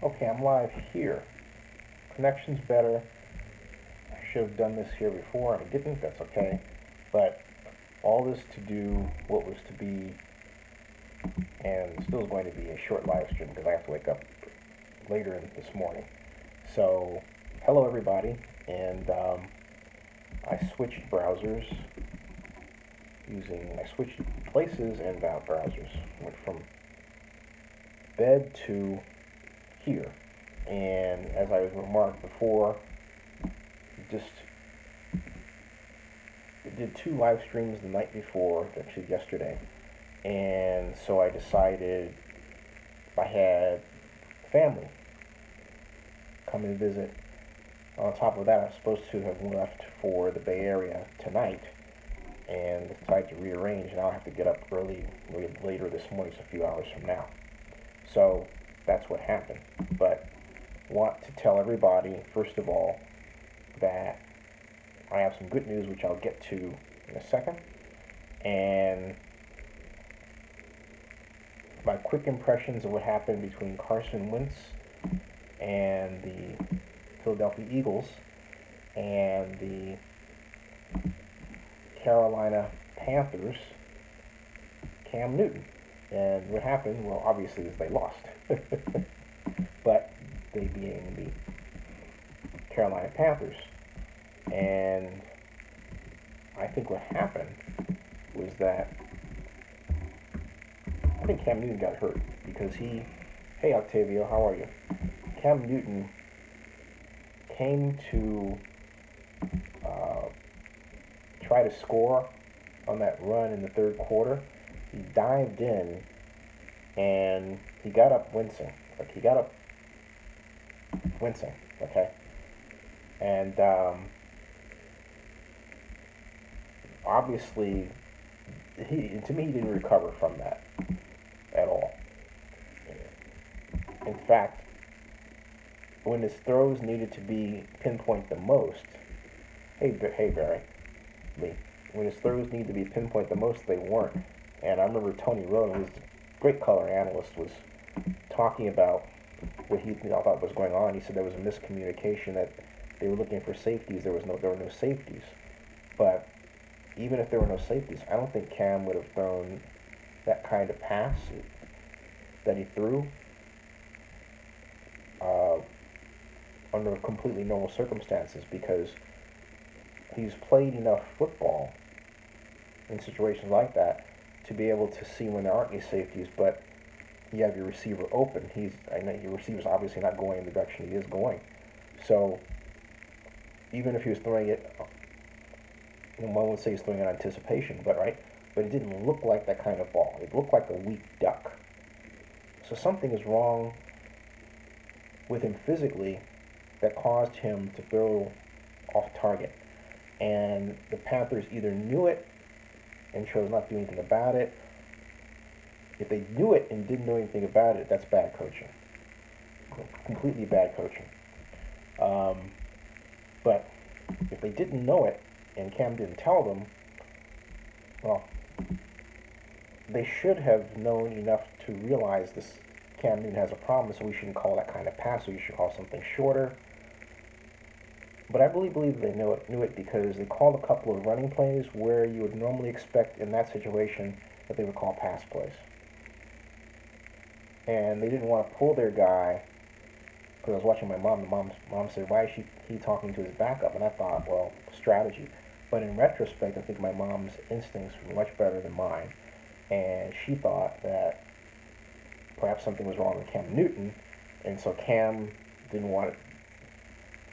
Okay, I'm live here. Connection's better. I should have done this here before, and I didn't. That's okay. But all this to do what was to be, and still is going to be a short live stream because I have to wake up later this morning. So, hello everybody, and I switched browsers I switched places and browsers. Went from bed to here. And as I remarked before, just did 2 live streams the night before, actually yesterday. And so I decided I had family come and visit. On top of that, I'm supposed to have left for the Bay Area tonight and decided to rearrange. And I'll have to get up early later this morning, so a few hours from now. So that's what happened. But want to tell everybody, first of all, that I have some good news, which I'll get to in a second. And my quick impressions of what happened between Carson Wentz and the Philadelphia Eagles and the Carolina Panthers, Cam Newton. And what happened, well, obviously, is they lost. But they being the Carolina Panthers. And I think what happened was that I think Cam Newton got hurt because hey Octavio, how are you? Cam Newton came to try to score on that run in the third quarter. He dived in and he got up wincing. Okay? And obviously, to me, he didn't recover from that at all. In fact, when his throws needed to be pinpoint the most, hey Barry, Lee, when his throws needed to be pinpoint the most, they weren't. And I remember Tony Rowe, who's a great color analyst, was talking about what he thought was going on. He said there was a miscommunication, that they were looking for safeties. There were no safeties. But even if there were no safeties, I don't think Cam would have thrown that kind of pass that he threw under completely normal circumstances, because he's played enough football in situations like that to be able to see when there aren't any safeties, but you have your receiver open. I know your receiver's obviously not going in the direction he is going. So even if he was throwing it, one would say he's throwing it on anticipation, but it didn't look like that kind of ball. It looked like a weak duck. So something is wrong with him physically that caused him to throw off target. And the Panthers either knew it and chose not to do anything about it. If they knew it and didn't do anything about it, that's bad coaching. Completely bad coaching. But if they didn't know it and Cam didn't tell them, well, they should have known enough to realize this Cam Newton has a problem, so we shouldn't call that kind of pass, so we should call something shorter. But I really believe they knew it because they called a couple of running plays where you would normally expect in that situation that they would call pass plays. And they didn't want to pull their guy, because I was watching my mom. The mom said, why is he talking to his backup? And I thought, well, strategy. But in retrospect, I think my mom's instincts were much better than mine. And she thought that perhaps something was wrong with Cam Newton, and so Cam didn't want it.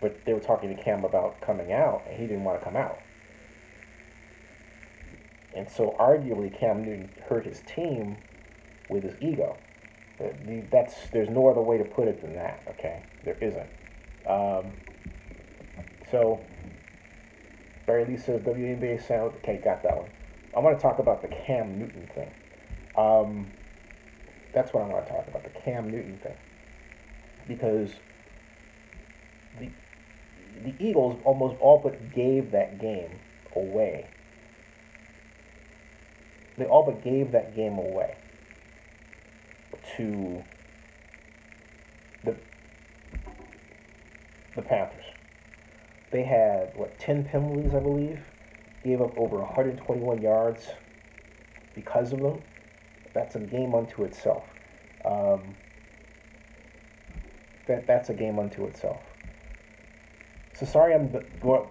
But they were talking to Cam about coming out, and he didn't want to come out. And so arguably Cam Newton hurt his team with his ego. There's no other way to put it than that, okay? There isn't. So, Barry Lee says, WNBA sound, okay, got that one. I want to talk about the Cam Newton thing. That's what I want to talk about, the Cam Newton thing. Because the Eagles almost all but gave that game away. They all but gave that game away to the Panthers. They had, 10 penalties, I believe. Gave up over 121 yards because of them. That's a game unto itself. That's a game unto itself. So sorry I'm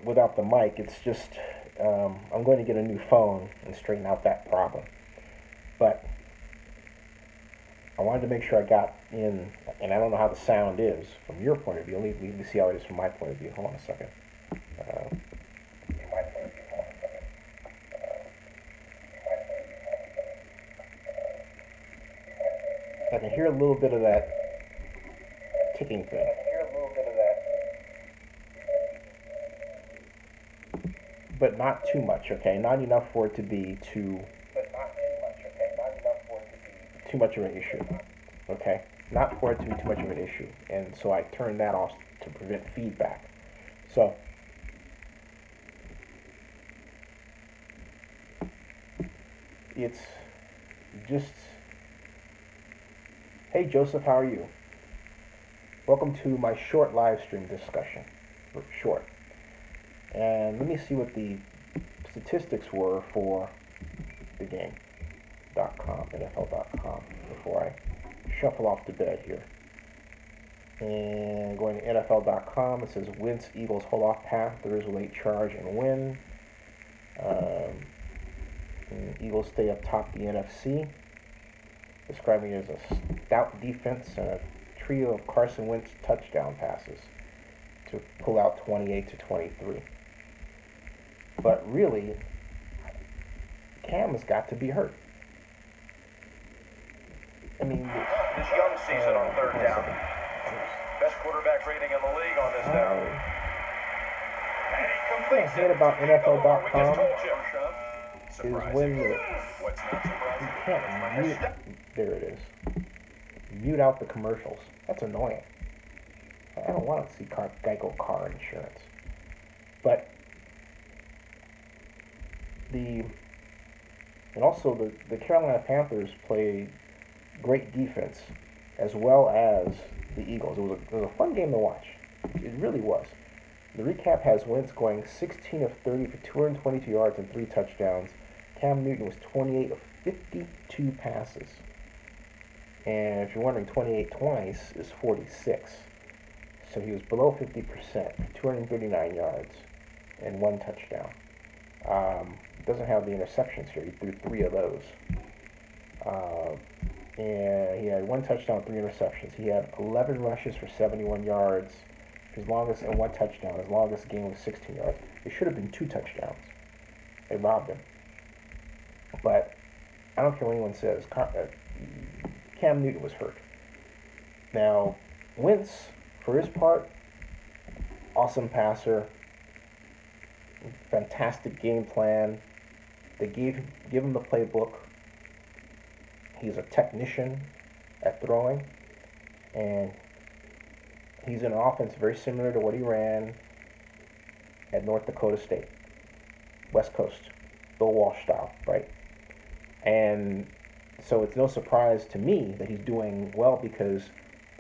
without the mic. It's just I'm going to get a new phone and straighten out that problem. But I wanted to make sure I got in, and I don't know how the sound is from your point of view. Let me see how it is from my point of view. Hold on a second. I can hear a little bit of that ticking thing. But not too much, okay? Not enough for it to be too much of an issue, okay? Not for it to be too much of an issue. And so I turned that off to prevent feedback. So it's just, hey Joseph, how are you? Welcome to my short live stream discussion. Short. And let me see what the statistics were for the game.com, NFL.com, before I shuffle off to bed here. And going to NFL.com, it says Wentz Eagles hold off Panthers late charge and win. And Eagles stay up top the NFC, describing it as a stout defense and a trio of Carson Wentz touchdown passes to pull out 28-23. But really, Cam has got to be hurt. I mean, his young season on third down. Best quarterback rating in the league on this down. And he completes it about NFL.com is when you can't mute. There it is. Mute out the commercials. That's annoying. I don't want to see Geico car insurance. But and also the Carolina Panthers play great defense as well as the Eagles. It was a fun game to watch. It really was. The recap has Wentz going 16 of 30 for 222 yards and 3 touchdowns. Cam Newton was 28 of 52 passes. And if you're wondering, 28 twice is 46. So he was below 50%, 239 yards and 1 touchdown. Doesn't have the interceptions here. He threw 3 of those. And he had 1 touchdown, 3 interceptions. He had 11 rushes for 71 yards. And 1 touchdown. His longest game was 16 yards. It should have been 2 touchdowns. They robbed him. But I don't care what anyone says. Cam Newton was hurt. Now, Wentz, for his part, awesome passer, fantastic game plan. They give him the playbook. He's a technician at throwing, and he's in an offense very similar to what he ran at North Dakota State, West Coast, Bill Walsh style, right? And so it's no surprise to me that he's doing well, because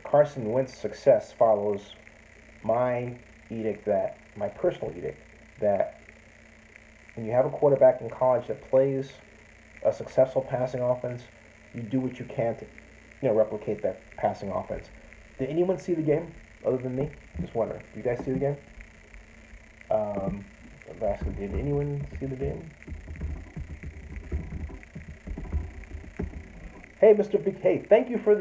Carson Wentz's success follows my personal edict, that when you have a quarterback in college that plays a successful passing offense, you do what you can to, replicate that passing offense. Did anyone see the game other than me? Just wondering. Did you guys see the game? Did anyone see the game? Hey, Mr. Hey, thank you for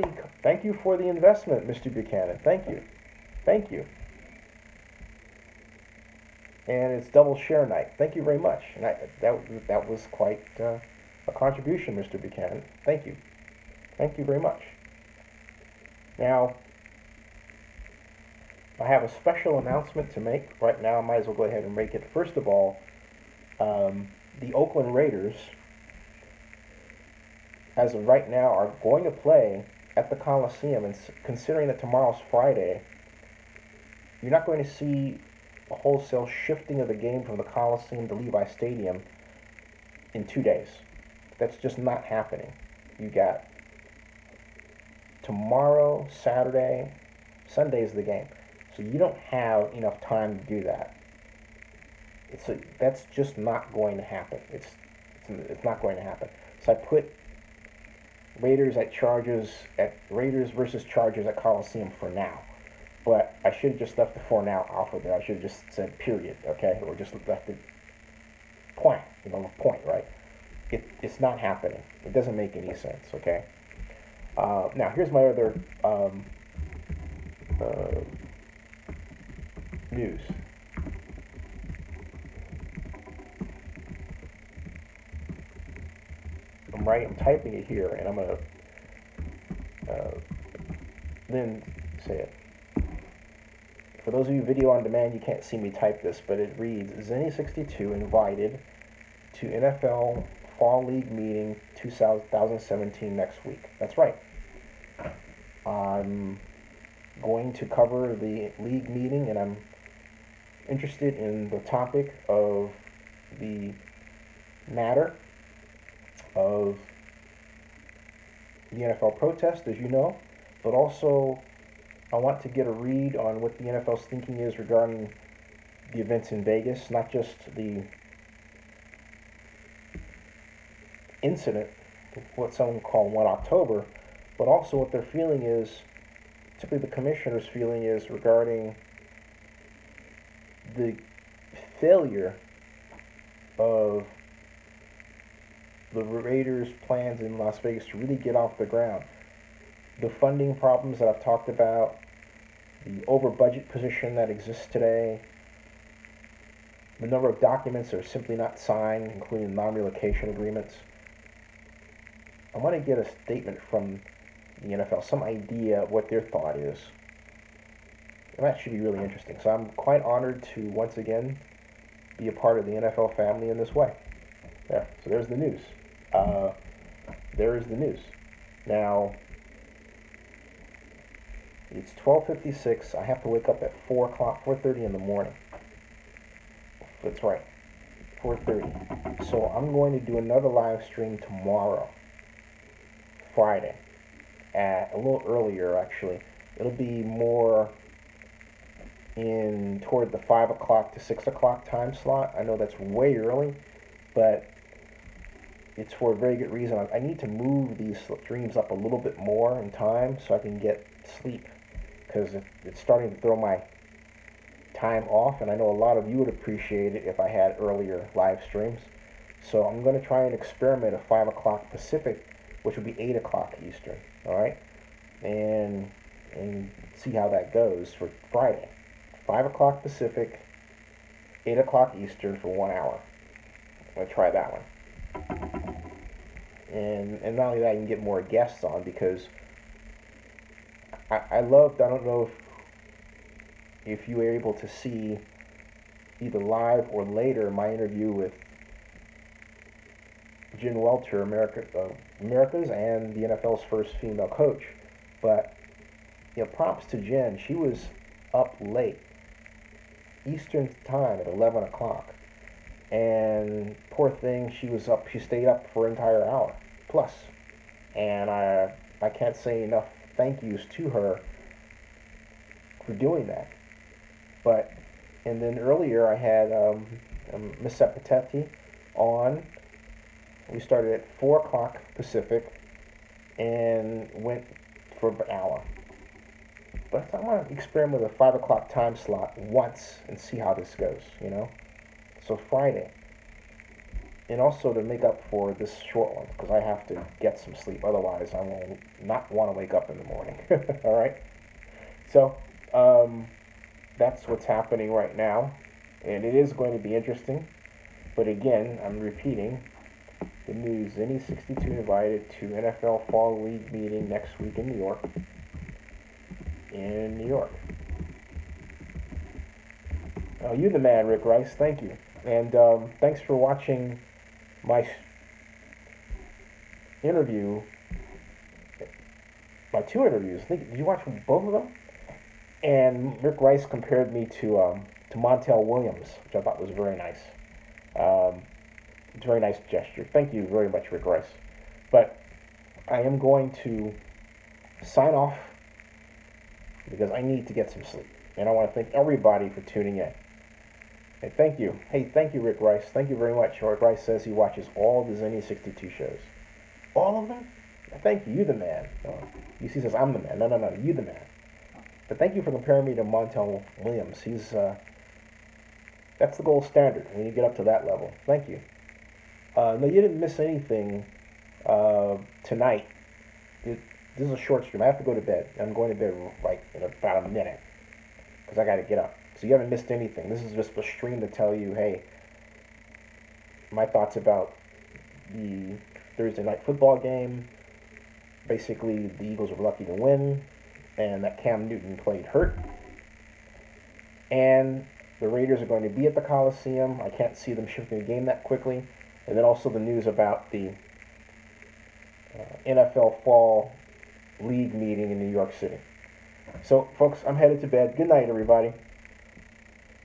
the investment, Mr. Buchanan. Thank you. And it's double share night. Thank you very much. And that was quite a contribution, Mr. Buchanan. Thank you. Thank you very much. Now, I have a special announcement to make right now. I might as well go ahead and make it. First of all, the Oakland Raiders, as of right now, are going to play at the Coliseum. And considering that tomorrow's Friday, you're not going to see a wholesale shifting of the game from the Coliseum to Levi Stadium in 2 days. That's just not happening. You got tomorrow, Saturday, Sunday's the game. So you don't have enough time to do that. That's just not going to happen. It's not going to happen. So I put Raiders versus Chargers at Coliseum for now. But I should have just left the for now off of there. I should have just said period, okay? Or just left it point, point, right? It's not happening. It doesn't make any sense, okay? Now, here's my other uh, news. I'm typing it here, and I'm going to then say it. For those of you video on demand, you can't see me type this, but it reads, Zenny62 invited to NFL Fall League meeting 2017 next week. That's right. I'm going to cover the league meeting, and I'm interested in the topic of the matter of the NFL protest, as you know, but also I want to get a read on what the NFL's thinking is regarding the events in Vegas, not just the incident, what some call 1 October, but also what their feeling is, particularly the commissioner's feeling is regarding the failure of the Raiders' plans in Las Vegas to really get off the ground. The funding problems that I've talked about, the over-budget position that exists today, the number of documents that are simply not signed, including non-relocation agreements. I want to get a statement from the NFL, some idea of what their thought is. And that should be really interesting. So I'm quite honored to once again be a part of the NFL family in this way. There, so there's the news. There is the news. Now, it's 12:56. I have to wake up at 4 o'clock, 4:30 in the morning. That's right, 4:30. So I'm going to do another live stream tomorrow, Friday, at a little earlier actually. It'll be more in toward the 5 o'clock to 6 o'clock time slot. I know that's way early, but it's for a very good reason. I need to move these streams up a little bit more in time so I can get sleep, because it's starting to throw my time off, and I know a lot of you would appreciate it if I had earlier live streams. So I'm going to try and experiment at 5 o'clock Pacific, which would be 8 o'clock Eastern, all right? And see how that goes for Friday. 5 o'clock Pacific, 8 o'clock Eastern for 1 hour. I'm going to try that one. And not only that, I can get more guests on, because I loved, I don't know if you were able to see either live or later my interview with Jen Welter, America's and the NFL's first female coach. But props to Jen. She was up late Eastern time at 11 o'clock. And poor thing, she stayed up for an entire hour plus. And I can't say enough thank yous to her for doing that. And then earlier I had Miss Sepeteti on. We started at 4 o'clock Pacific and went for an hour. But I want to experiment with a 5 o'clock time slot once and see how this goes, So Friday. And also to make up for this short one, because I have to get some sleep. Otherwise, I will not want to wake up in the morning. All right? So, that's what's happening right now. And it is going to be interesting. But again, I'm repeating the news. Zenny62 invited to NFL Fall League meeting next week in New York. Oh, you the man, Rick Rice. Thank you. And thanks for watching my interview, my 2 interviews. Did you watch both of them? And Rick Rice compared me to Montel Williams, which I thought was very nice. It's a very nice gesture. Thank you very much, Rick Rice. But I am going to sign off because I need to get some sleep. And I want to thank everybody for tuning in. Hey, thank you. Hey, thank you, Rick Rice. Thank you very much. Rick Rice says he watches all the Zenny 62 shows. All of them? Thank you. You the man. UC says, I'm the man. No, you the man. But thank you for comparing me to Montel Williams. He's, that's the gold standard when you get up to that level. Thank you. No, you didn't miss anything tonight. This is a short stream. I have to go to bed. I'm going to bed like in about a minute because I got to get up. So you haven't missed anything. This is just a stream to tell you, hey, my thoughts about the Thursday night football game. Basically, the Eagles were lucky to win, and that Cam Newton played hurt. And the Raiders are going to be at the Coliseum. I can't see them shifting the game that quickly. And then also the news about the NFL Fall League meeting in New York City. So, folks, I'm headed to bed. Good night, everybody.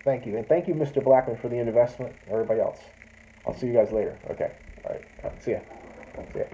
Thank you. And thank you, Mr. Blackman, for the investment. Everybody else. I'll see you guys later. Okay. All right. See ya. See ya.